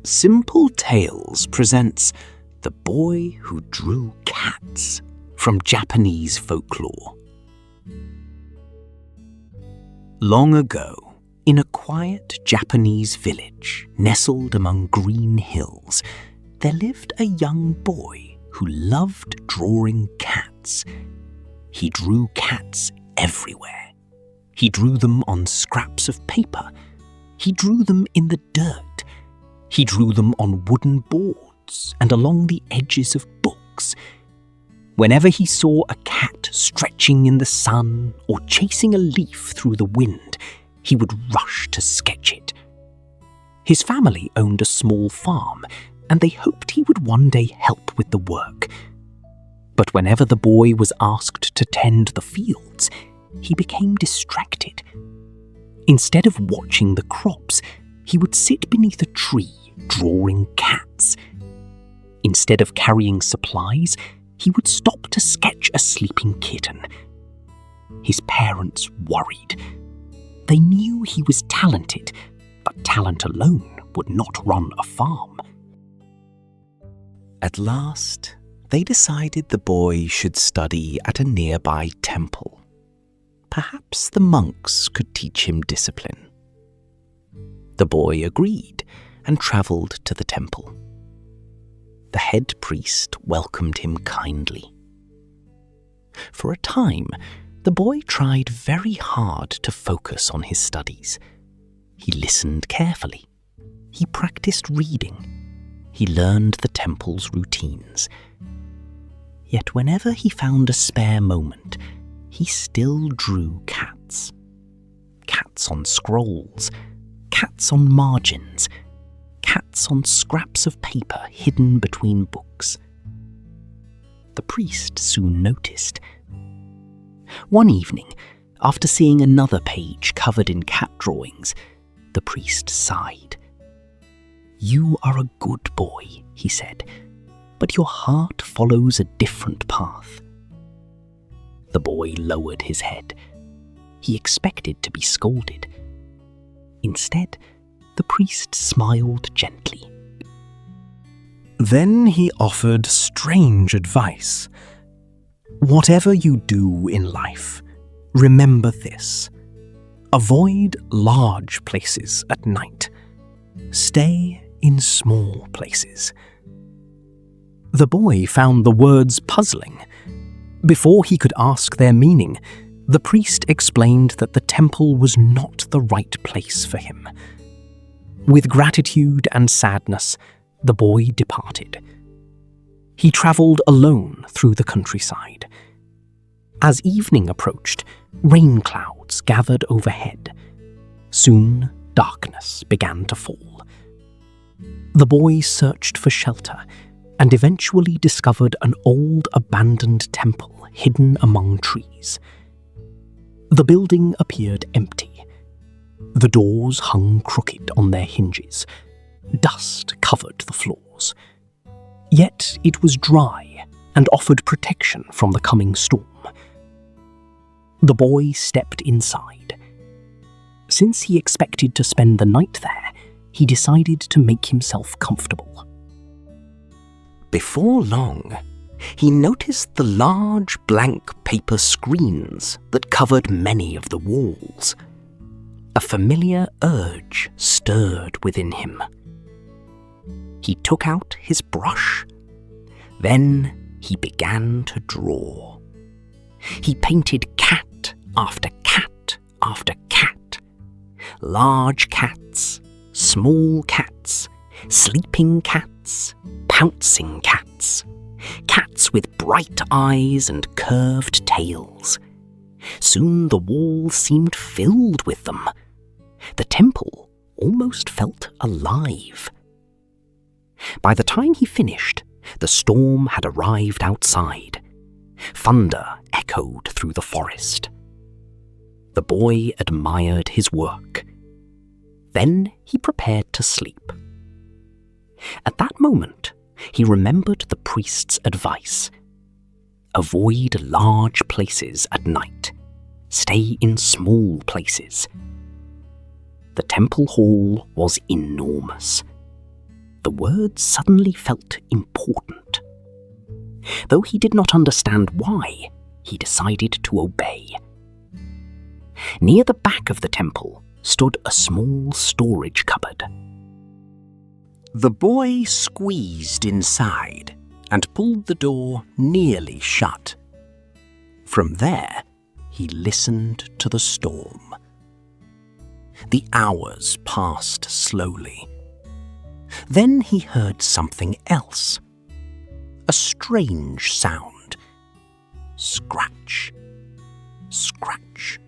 Simple Tales presents The Boy Who Drew Cats from Japanese folklore. Long ago, in a quiet Japanese village nestled among green hills, there lived a young boy who loved drawing cats. He drew cats everywhere. He drew them on scraps of paper. He drew them in the dirt. He drew them on wooden boards and along the edges of books. Whenever he saw a cat stretching in the sun or chasing a leaf through the wind, he would rush to sketch it. His family owned a small farm, and they hoped he would one day help with the work. But whenever the boy was asked to tend the fields, he became distracted. Instead of watching the crops, he would sit beneath a tree drawing cats. Instead of carrying supplies, he would stop to sketch a sleeping kitten. His parents worried. They knew he was talented, but talent alone would not run a farm. At last, they decided the boy should study at a nearby temple. Perhaps the monks could teach him discipline. The boy agreed and travelled to the temple. The head priest welcomed him kindly. For a time, the boy tried very hard to focus on his studies. He listened carefully. He practiced reading. He learned the temple's routines. Yet whenever he found a spare moment, he still drew cats. Cats on scrolls, cats on margins, cats on scraps of paper hidden between books. The priest soon noticed. One evening, after seeing another page covered in cat drawings, the priest sighed. "You are a good boy," he said, "but your heart follows a different path." The boy lowered his head. He expected to be scolded. Instead, the priest smiled gently. Then he offered strange advice. "Whatever you do in life, remember this. Avoid large places at night. Stay in small places." The boy found the words puzzling. Before he could ask their meaning, the priest explained that the temple was not the right place for him. With gratitude and sadness, the boy departed. He travelled alone through the countryside. As evening approached, rain clouds gathered overhead. Soon, darkness began to fall. The boy searched for shelter and eventually discovered an old abandoned temple hidden among trees. The building appeared empty. The doors hung crooked on their hinges. Dust covered the floors. Yet it was dry and offered protection from the coming storm. The boy stepped inside. Since he expected to spend the night there, he decided to make himself comfortable. Before long, he noticed the large blank paper screens that covered many of the walls. A familiar urge stirred within him. He took out his brush. Then he began to draw. He painted cat after cat after cat. Large cats, small cats, sleeping cats, pouncing cats. Cats with bright eyes and curved tails. Soon the wall seemed filled with them. The temple almost felt alive. By the time he finished, the storm had arrived outside. Thunder echoed through the forest. The boy admired his work. Then he prepared to sleep. At that moment, he remembered the priest's advice. Avoid large places at night. Stay in small places. The temple hall was enormous. The words suddenly felt important. Though he did not understand why, he decided to obey. Near the back of the temple stood a small storage cupboard. The boy squeezed inside and pulled the door nearly shut. From there, he listened to the storm. The hours passed slowly. Then he heard something else. A strange sound. Scratch, scratch,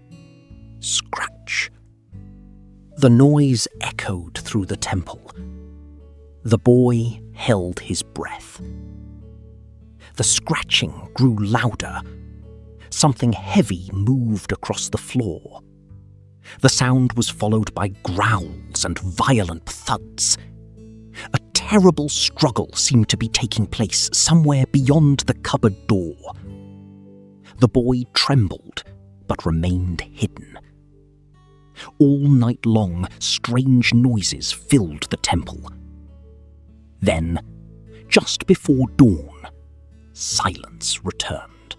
scratch. The noise echoed through the temple. The boy held his breath. The scratching grew louder. Something heavy moved across the floor. The sound was followed by growls and violent thuds. A terrible struggle seemed to be taking place somewhere beyond the cupboard door. The boy trembled, but remained hidden. All night long, strange noises filled the temple. Then, just before dawn, silence returned.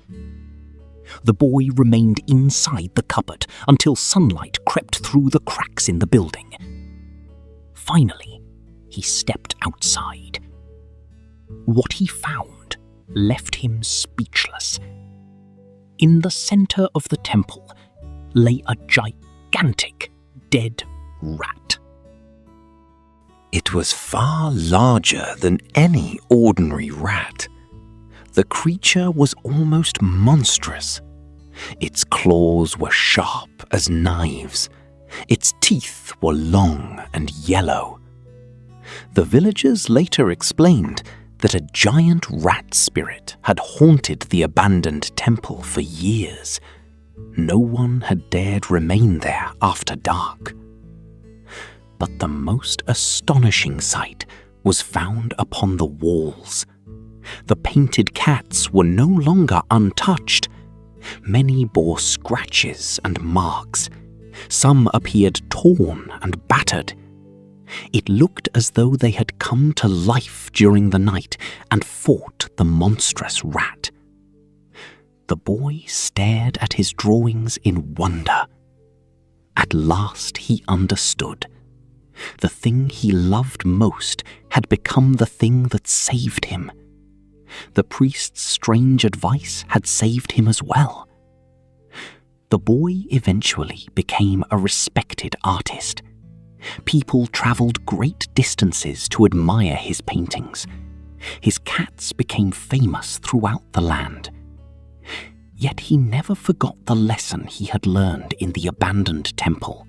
The boy remained inside the cupboard until sunlight crept through the cracks in the building. Finally, he stepped outside. What he found left him speechless. In the center of the temple lay a gigantic dead rat. It was far larger than any ordinary rat. The creature was almost monstrous. Its claws were sharp as knives. Its teeth were long and yellow. The villagers later explained that a giant rat spirit had haunted the abandoned temple for years. No one had dared remain there after dark. But the most astonishing sight was found upon the walls. The painted cats were no longer untouched. Many bore scratches and marks. Some appeared torn and battered. It looked as though they had come to life during the night and fought the monstrous rat. The boy stared at his drawings in wonder. At last he understood. The thing he loved most had become the thing that saved him. The priest's strange advice had saved him as well. The boy eventually became a respected artist. People traveled great distances to admire his paintings. His cats became famous throughout the land. Yet he never forgot the lesson he had learned in the abandoned temple.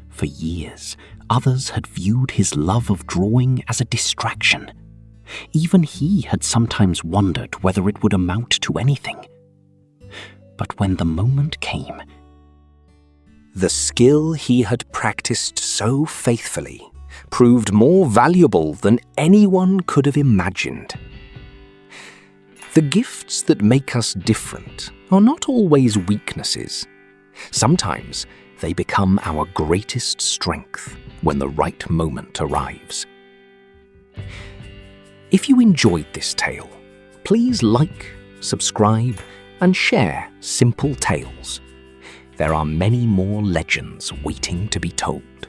For years, others had viewed his love of drawing as a distraction. Even he had sometimes wondered whether it would amount to anything. But when the moment came, the skill he had practiced so faithfully proved more valuable than anyone could have imagined. The gifts that make us different are not always weaknesses. Sometimes they become our greatest strength when the right moment arrives. If you enjoyed this tale, please like, subscribe, and share Simple Tales. There are many more legends waiting to be told.